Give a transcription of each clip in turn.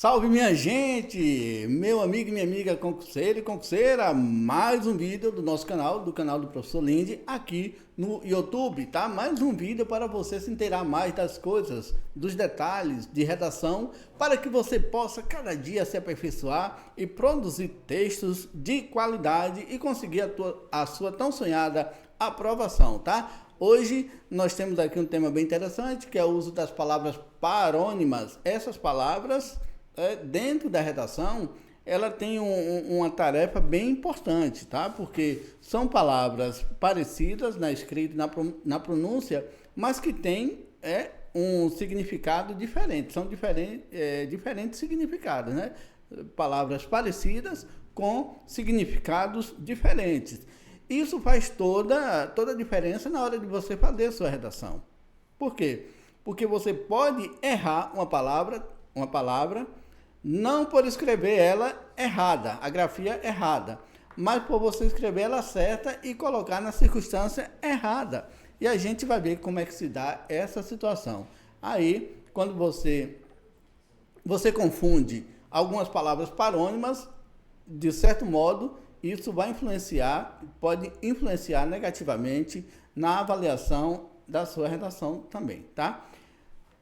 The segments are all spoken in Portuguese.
Salve minha gente, meu amigo e minha amiga concurseiro e concurseira, mais um vídeo do nosso canal, do canal do Professor Linde, aqui no YouTube, tá? Mais um vídeo para você se inteirar mais das coisas, dos detalhes de redação, para que você possa cada dia se aperfeiçoar e produzir textos de qualidade e conseguir a sua tão sonhada aprovação, tá? Hoje nós temos aqui um tema bem interessante, que é o uso das palavras parônimas. Essas palavras dentro da redação, ela tem uma tarefa bem importante, tá? Porque são palavras parecidas na escrita e na pronúncia, mas que têm um significado diferente. São diferentes significados, né? Palavras parecidas com significados diferentes. Isso faz toda a diferença na hora de você fazer a sua redação. Por quê? Porque você pode errar uma palavra não por escrever ela errada, a grafia errada, mas por você escrever ela certa e colocar na circunstância errada. E a gente vai ver como é que se dá essa situação. Aí, quando você confunde algumas palavras parônimas, de certo modo, isso pode influenciar negativamente na avaliação da sua redação também, tá?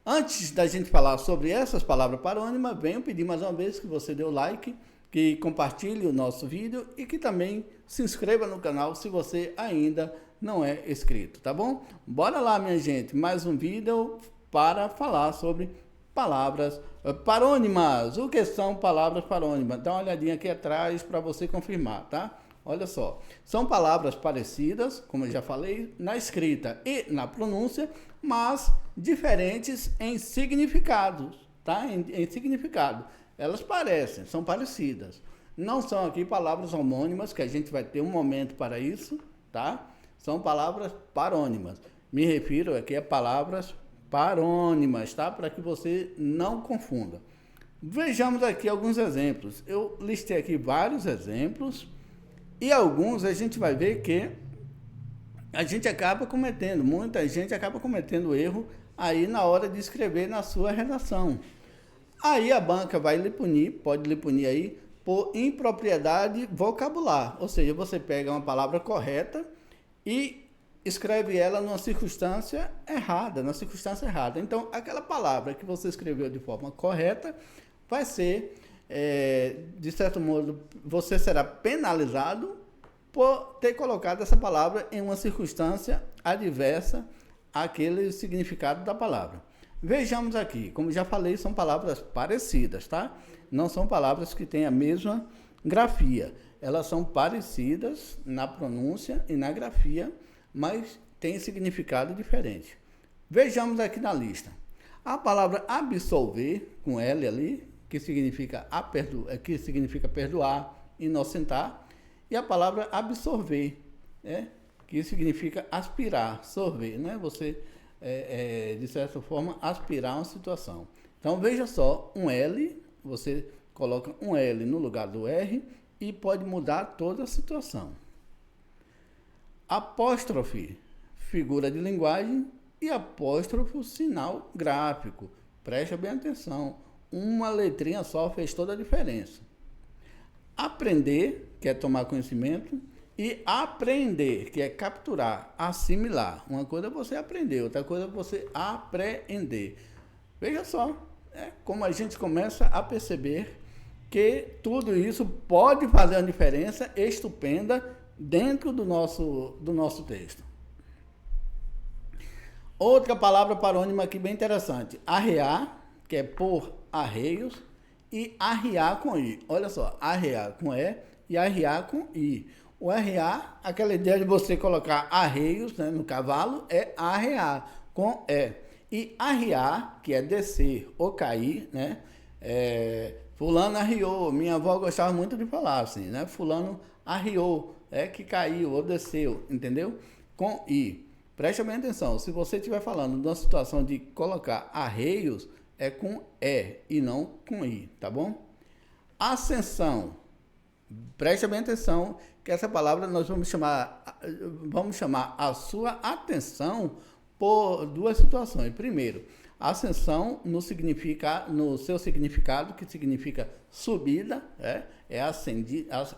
Antes da gente falar sobre essas palavras parônimas, venho pedir mais uma vez que você dê o like, que compartilhe o nosso vídeo e que também se inscreva no canal se você ainda não é inscrito, tá bom? Bora lá, minha gente, mais um vídeo para falar sobre palavras parônimas. O que são palavras parônimas? Dá uma olhadinha aqui atrás para você confirmar, tá? Olha só, são palavras parecidas, como eu já falei, na escrita e na pronúncia, mas diferentes em significados, tá? Em significado. Elas parecem, são parecidas. Não são aqui palavras homônimas, que a gente vai ter um momento para isso, tá? São palavras parônimas. Me refiro aqui a palavras parônimas, tá? Para que você não confunda. Vejamos aqui alguns exemplos. Eu listei aqui vários exemplos. E alguns a gente vai ver que muita gente acaba cometendo erro aí na hora de escrever na sua redação. Aí a banca vai lhe punir, pode lhe punir aí por impropriedade vocabular. Ou seja, você pega uma palavra correta e escreve ela numa circunstância errada, Então, aquela palavra que você escreveu de forma correta vai ser... de certo modo, você será penalizado por ter colocado essa palavra em uma circunstância adversa àquele significado da palavra. Vejamos aqui, como já falei, são palavras parecidas, tá? Não são palavras que têm a mesma grafia. Elas são parecidas na pronúncia e na grafia, mas têm significado diferente. Vejamos aqui na lista. A palavra absolver, com L ali, que significa perdoar, inocentar, e a palavra absorver, que significa aspirar, sorver, né? Você, de certa forma, aspirar uma situação. Então, veja só, um L, você coloca um L no lugar do R e pode mudar toda a situação. Apóstrofe, figura de linguagem, e apóstrofo, sinal gráfico. Preste bem atenção. Uma letrinha só fez toda a diferença. Aprender, que é tomar conhecimento, e aprender, que é capturar, assimilar. Uma coisa é você aprender, outra coisa é você apreender. Veja só, como a gente começa a perceber que tudo isso pode fazer uma diferença estupenda dentro do nosso texto. Outra palavra parônima aqui bem interessante, arrear, que é por arreios, e arriar com i. Olha só, arrear com e e arriar com i. O arrear, aquela ideia de você colocar arreios, né, no cavalo, é arrear com e. E arriar, que é descer ou cair, né? Fulano arriou. Minha avó gostava muito de falar assim, né? Fulano arriou, que caiu ou desceu, entendeu? Com i. Preste bem atenção, se você estiver falando de uma situação de colocar arreios, é com e não com i, tá bom? Ascensão. Preste bem atenção que essa palavra nós vamos chamar a sua atenção por duas situações. Primeiro, Ascensão no seu significado, que significa subida,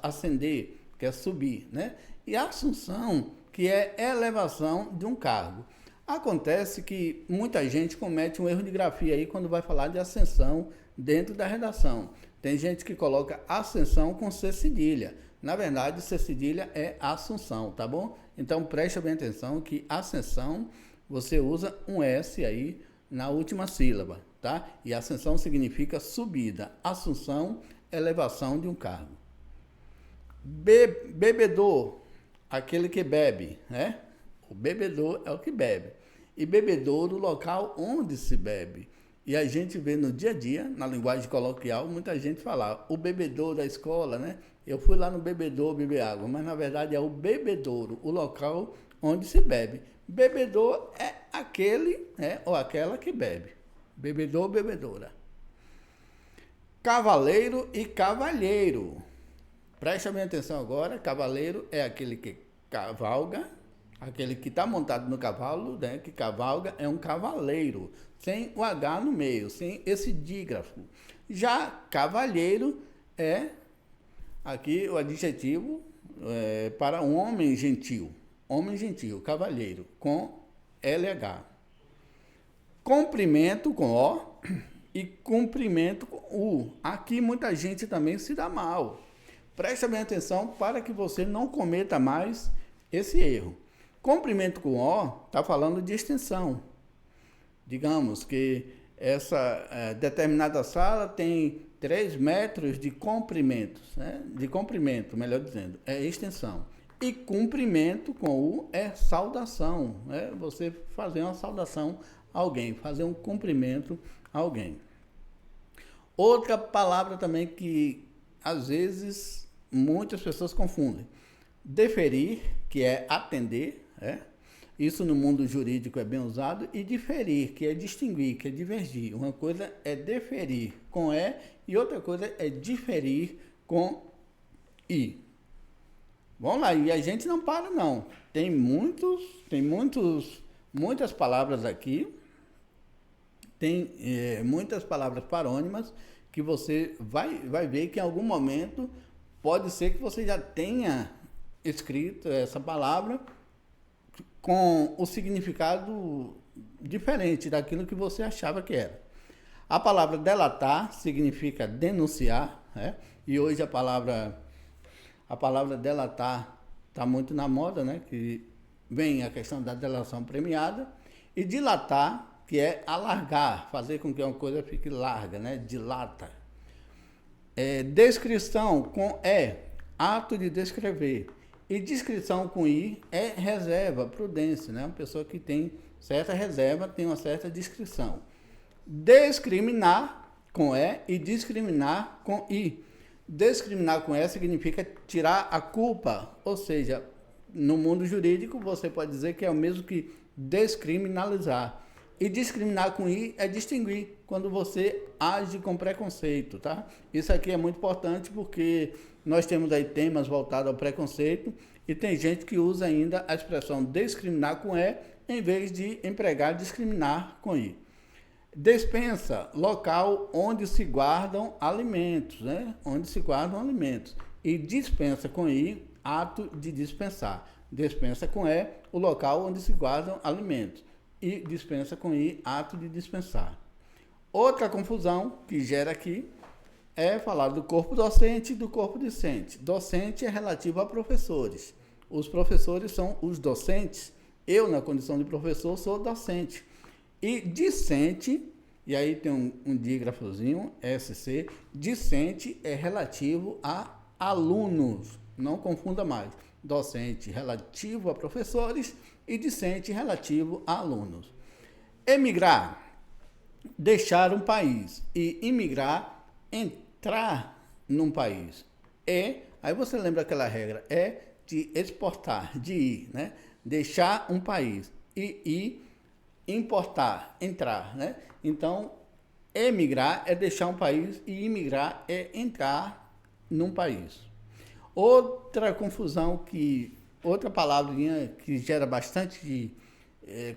ascender, que é subir, né? E assunção, que é elevação de um cargo. Acontece que muita gente comete um erro de grafia aí quando vai falar de ascensão dentro da redação. Tem gente que coloca ascensão com C cedilha. Na verdade, C cedilha é assunção, tá bom? Então, preste bem atenção que ascensão, você usa um S aí na última sílaba, tá? E ascensão significa subida. Assunção, elevação de um cargo. Bebedor, aquele que bebe, né? O bebedor é o que bebe. E bebedouro, o local onde se bebe. E a gente vê no dia a dia, na linguagem coloquial, muita gente falar o bebedouro da escola, né? Eu fui lá no bebedouro beber água, mas na verdade é o bebedouro, o local onde se bebe. Bebedor é aquele, né, ou aquela que bebe. Bebedor, bebedora. Cavaleiro e cavalheiro. Preste bem atenção agora, cavaleiro é aquele que cavalga, aquele que está montado no cavalo, né, que cavalga é um cavaleiro, sem o H no meio, sem esse dígrafo. Já cavalheiro é aqui o adjetivo para um homem gentil. Homem gentil, cavalheiro, com LH. Comprimento com O e cumprimento com U. Aqui muita gente também se dá mal. Preste bem atenção para que você não cometa mais esse erro. Comprimento com O está falando de extensão. Digamos que essa determinada sala tem 3 metros de comprimento, né? De comprimento, melhor dizendo, é extensão. E cumprimento com U é saudação, né? Você fazer uma saudação a alguém, fazer um cumprimento a alguém. Outra palavra também que às vezes muitas pessoas confundem. Deferir, que é atender, isso no mundo jurídico é bem usado, e diferir, que é distinguir, que é divergir. Uma coisa é deferir com E e outra coisa é diferir com I. Vamos lá, e a gente não para não. Tem muitas palavras aqui, tem muitas palavras parônimas que você vai ver que em algum momento pode ser que você já tenha escrito essa palavra com o significado diferente daquilo que você achava que era. A palavra delatar significa denunciar, né? E hoje a palavra delatar está muito na moda, né? Que vem a questão da delação premiada. E dilatar, que é alargar, fazer com que uma coisa fique larga, né? Dilata. Descrição com E, ato de descrever. E descrição com I é reserva, prudência, né? Uma pessoa que tem certa reserva tem uma certa descrição. Discriminar com E e discriminar com I. Discriminar com E significa tirar a culpa, ou seja, no mundo jurídico você pode dizer que é o mesmo que descriminalizar. E discriminar com I é distinguir, quando você age com preconceito, tá? Isso aqui é muito importante porque nós temos aí temas voltados ao preconceito e tem gente que usa ainda a expressão discriminar com E em vez de empregar discriminar com I. Despensa, local onde se guardam alimentos, né? Onde se guardam alimentos. E dispensa com I, ato de dispensar. Despensa com E, o local onde se guardam alimentos. E dispensa com I, ato de dispensar. Outra confusão que gera aqui é falar do corpo docente e do corpo discente. Docente é relativo a professores. Os professores são os docentes. Eu, na condição de professor, sou docente. E discente, e aí tem um dígrafozinho, SC, discente é relativo a alunos. Não confunda mais. Docente relativo a professores e discente relativo a alunos. Emigrar, deixar um país. E imigrar, entrar num país. Aí você lembra aquela regra, de exportar, de ir, né? Deixar um país. E importar, entrar, né? Então, emigrar é deixar um país e imigrar é entrar num país. Outra confusão outra palavrinha que gera bastante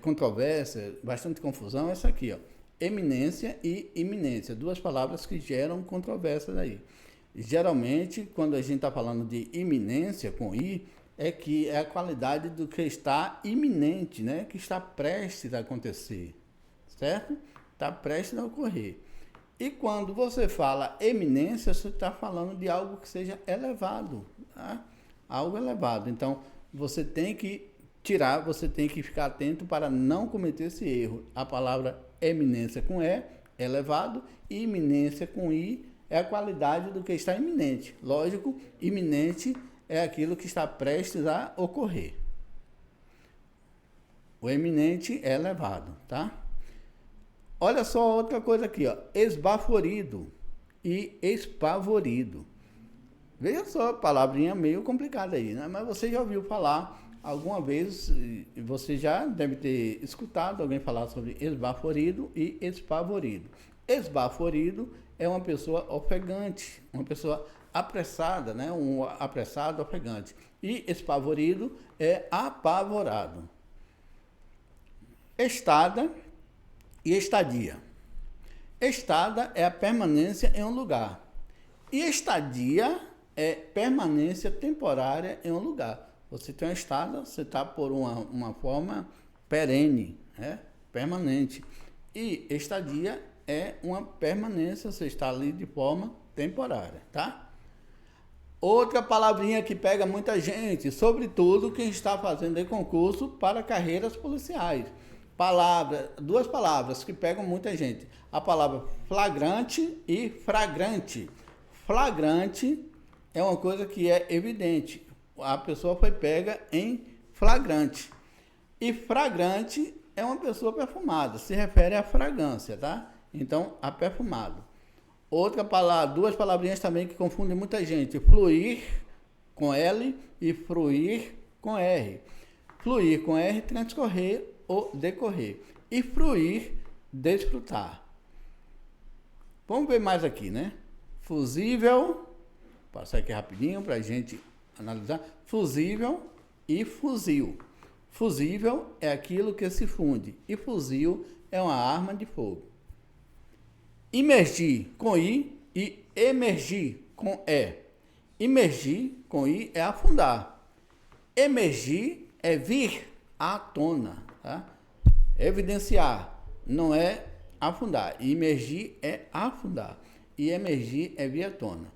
controvérsia, bastante confusão é essa aqui, ó. eminência e iminência, duas palavras que geram controvérsias aí. Geralmente, quando a gente está falando de iminência com I, é que é a qualidade do que está iminente, né? Que está prestes a acontecer, certo? Está prestes a ocorrer. E quando você fala eminência, você está falando de algo que seja elevado, tá? Algo elevado. Então, você tem que tirar, você tem que ficar atento para não cometer esse erro. A palavra eminência com E, elevado, e iminência com I é a qualidade do que está iminente. Lógico, iminente é aquilo que está prestes a ocorrer. O eminente é elevado, tá? Olha só outra coisa aqui, ó. Esbaforido e espavorido. Veja só, palavrinha meio complicada aí, né? Mas você já ouviu falar alguma vez, você já deve ter escutado alguém falar sobre esbaforido e espavorido. Esbaforido é uma pessoa ofegante, uma pessoa apressada, né? Um apressado, ofegante. E espavorido é apavorado. Estada e estadia. Estada é a permanência em um lugar. E estadia é permanência temporária em um lugar. Você tem uma estada, você está por uma forma perene, né? Permanente. E estadia é uma permanência, você está ali de forma temporária, tá? Outra palavrinha que pega muita gente, sobretudo quem está fazendo concurso para carreiras policiais. Duas palavras que pegam muita gente. A palavra flagrante e fragrante. Flagrante é uma coisa que é evidente. A pessoa foi pega em flagrante. E fragrante é uma pessoa perfumada. Se refere à fragrância, tá? Então, a perfumado. Outra palavra, duas palavrinhas também que confundem muita gente. Fluir com L e fruir com R. Fluir com R, transcorrer ou decorrer. E fruir, desfrutar. Vamos ver mais aqui, né? Fusível, passar aqui rapidinho para a gente analisar. Fusível e fuzil. Fusível é aquilo que se funde e fuzil é uma arma de fogo. Imergir com I e emergir com E. Imergir com I é afundar. Emergir é vir à tona, tá? Evidenciar, não é afundar. Imergir é afundar. E emergir é vir à tona.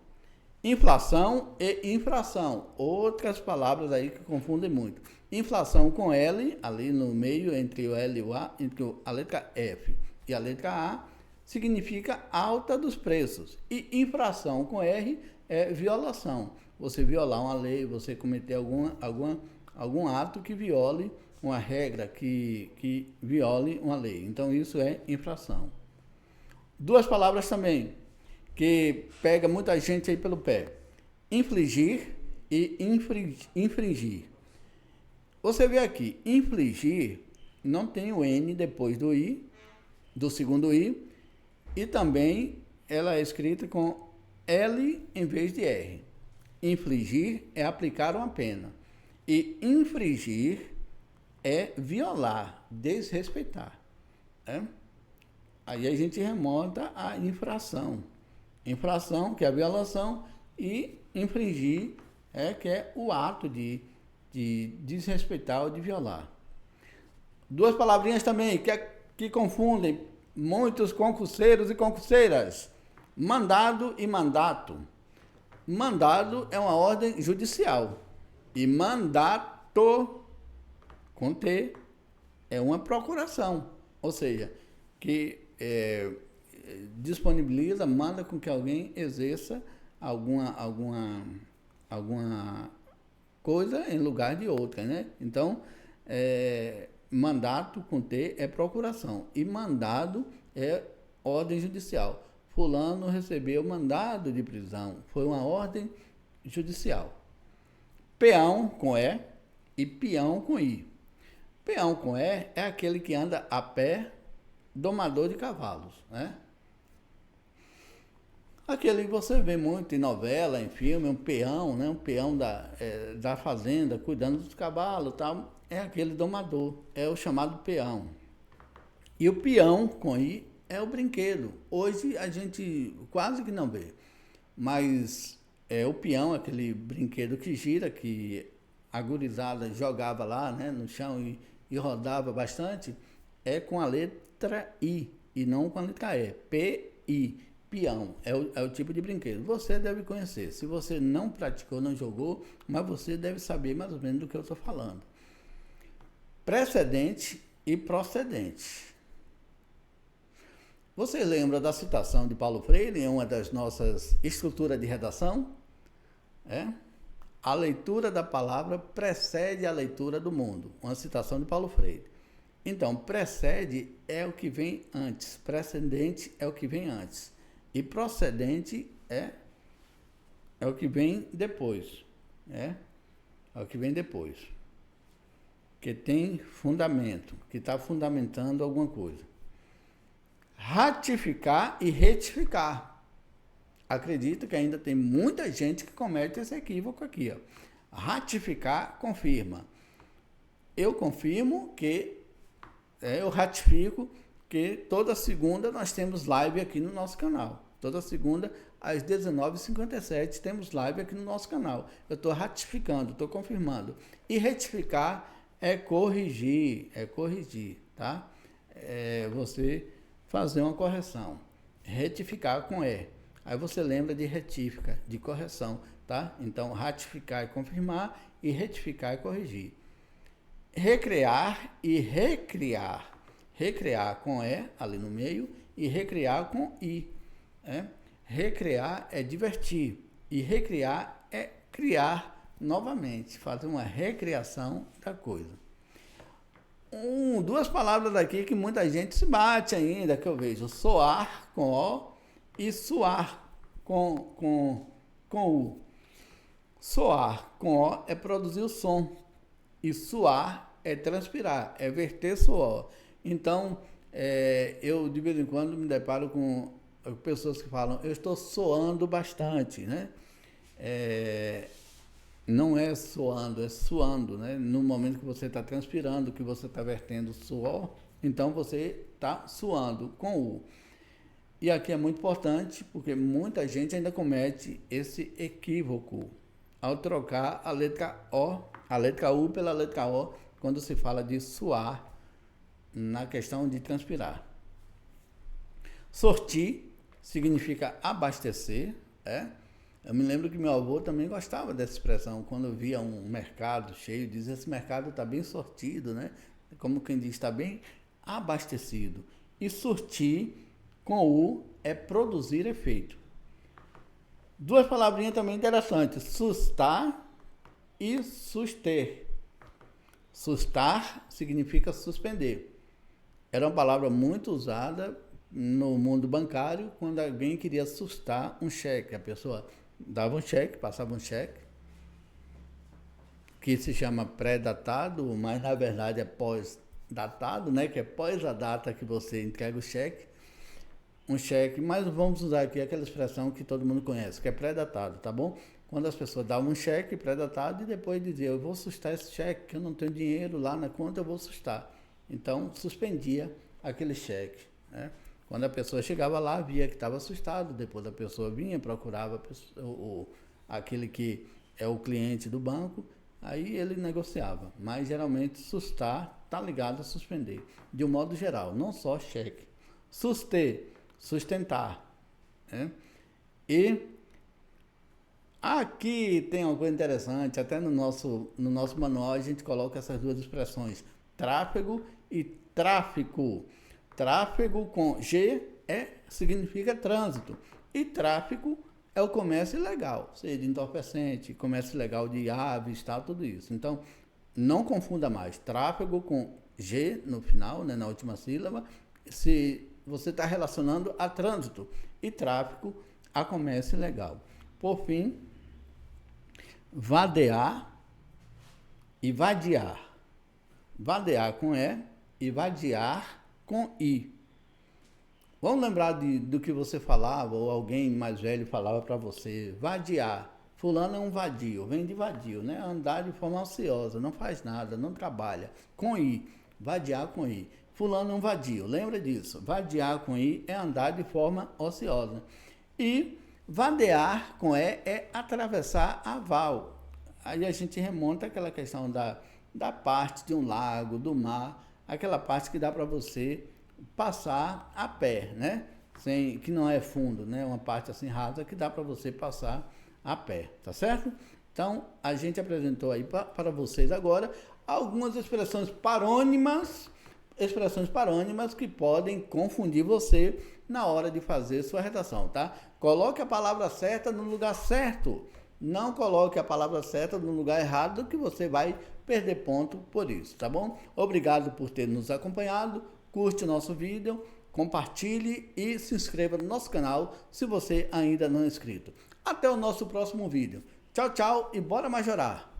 Inflação e infração, outras palavras aí que confundem muito. Inflação com L, ali no meio, entre o L e o A, entre a letra F e a letra A, significa alta dos preços. E infração com R é violação. Você violar uma lei, você cometer algum ato que viole uma regra, que viole uma lei. Então, isso é infração. Duas palavras também que pega muita gente aí pelo pé. Infligir e infringir. Você vê aqui, infligir não tem o N depois do I, do segundo I, e também ela é escrita com L em vez de R. Infligir é aplicar uma pena. E infringir é violar, desrespeitar. Né? Aí a gente remonta à infração. Infração, que é a violação, e infringir que é o ato de desrespeitar ou de violar. Duas palavrinhas também que confundem muitos concurseiros e concurseiras. Mandado e mandato. Mandado é uma ordem judicial. E mandato, com T, é uma procuração. Ou seja, que disponibiliza, manda com que alguém exerça alguma coisa em lugar de outra, né? Então, mandato com T é procuração e mandado é ordem judicial. Fulano recebeu mandado de prisão, foi uma ordem judicial. Peão com E e peão com I. Peão com E é aquele que anda a pé, domador de cavalos, né? Aquele que você vê muito em novela, em filme, um peão, né? Um peão da fazenda, cuidando dos cavalos e tal, é aquele domador, é o chamado peão. E o peão com I é o brinquedo. Hoje a gente quase que não vê, mas o peão, aquele brinquedo que gira, que a gurizada jogava lá, né, no chão e rodava bastante, é com a letra I e não com a letra E. P-I, peão, é o tipo de brinquedo. Você deve conhecer. Se você não praticou, não jogou, mas você deve saber mais ou menos do que eu estou falando. Precedente e procedente. Você lembra da citação de Paulo Freire em uma das nossas estruturas de redação? A leitura da palavra precede a leitura do mundo. Uma citação de Paulo Freire. Então, precede é o que vem antes, precedente é o que vem antes. E procedente é o que vem depois. É o que vem depois. Que tem fundamento, que está fundamentando alguma coisa. Ratificar e retificar. Acredito que ainda tem muita gente que comete esse equívoco aqui. Ó. Ratificar, confirma. Eu confirmo que, eu ratifico que toda segunda nós temos live aqui no nosso canal. Toda segunda, às 19h57, temos live aqui no nosso canal. Eu estou ratificando, estou confirmando. E retificar é corrigir, tá? Você fazer uma correção. Retificar com E. Aí você lembra de retífica, de correção, tá? Então, ratificar é confirmar e retificar é corrigir. Recrear e recriar. Recrear com E ali no meio e recriar com I. Recrear é divertir e recriar é criar novamente, fazer uma recriação da coisa. Duas palavras daqui que muita gente se bate ainda, que eu vejo. Soar com O e suar com U. Soar com O é produzir o som. E suar é transpirar, é verter suor. Então, eu de vez em quando me deparo com pessoas que falam, eu estou suando bastante, né? Não é suando, é suando, né? No momento que você está transpirando, que você está vertendo suor, então você está suando com U. E aqui é muito importante, porque muita gente ainda comete esse equívoco ao trocar a letra O, a letra U pela letra O, quando se fala de suar na questão de transpirar. Sortir significa abastecer, Eu me lembro que meu avô também gostava dessa expressão, quando via um mercado cheio, dizia, esse mercado está bem sortido, né? Como quem diz, está bem abastecido. E sortir, com U, é produzir efeito. Duas palavrinhas também interessantes, sustar e suster. Sustar significa suspender. Era uma palavra muito usada no mundo bancário, quando alguém queria sustar um cheque. A pessoa dava um cheque, passava um cheque, que se chama pré-datado, mas na verdade é pós-datado, né? Que é pós a data que você entrega o cheque. Um cheque, mas vamos usar aqui aquela expressão que todo mundo conhece, que é pré-datado, tá bom? Quando as pessoas davam um cheque pré-datado e depois diziam, eu vou sustar esse cheque, que eu não tenho dinheiro lá na conta, eu vou sustar. Então, suspendia aquele cheque, né? Quando a pessoa chegava lá, via que estava assustado, depois a pessoa vinha, procurava aquele que é o cliente do banco, aí ele negociava. Mas, geralmente, sustar está ligado a suspender, de um modo geral, não só cheque. Suster, sustentar, né? E aqui tem uma coisa interessante, até no nosso manual a gente coloca essas duas expressões, tráfego e tráfico. Tráfego com G significa trânsito. E tráfico é o comércio ilegal, seja de entorpecente, comércio ilegal de aves, tal, tudo isso. Então, não confunda mais. Tráfego com G no final, né, na última sílaba, se você está relacionando a trânsito. E tráfico a comércio ilegal. Por fim, vadear e vadiar. Vadear com E vadiar com I. Vamos lembrar do que você falava, ou alguém mais velho falava para você. Vadiar. Fulano é um vadio, vem de vadio, né? Andar de forma ociosa, não faz nada, não trabalha. Com I. Vadiar com I. fulano é um vadio. Lembra disso? Vadiar com I é andar de forma ociosa. E vadear com E é atravessar a val. Aí a gente remonta àquela questão da parte de um lago, do mar, aquela parte que dá para você passar a pé, né? Que não é fundo, né? Uma parte assim rasa que dá para você passar a pé, tá certo? Então, a gente apresentou aí para vocês agora algumas expressões parônimas que podem confundir você na hora de fazer sua redação, tá? Coloque a palavra certa no lugar certo. Não coloque a palavra certa no lugar errado, que você vai perder ponto por isso, tá bom? Obrigado por ter nos acompanhado. Curte o nosso vídeo, compartilhe e se inscreva no nosso canal se você ainda não é inscrito. Até o nosso próximo vídeo. Tchau, tchau e bora majorar!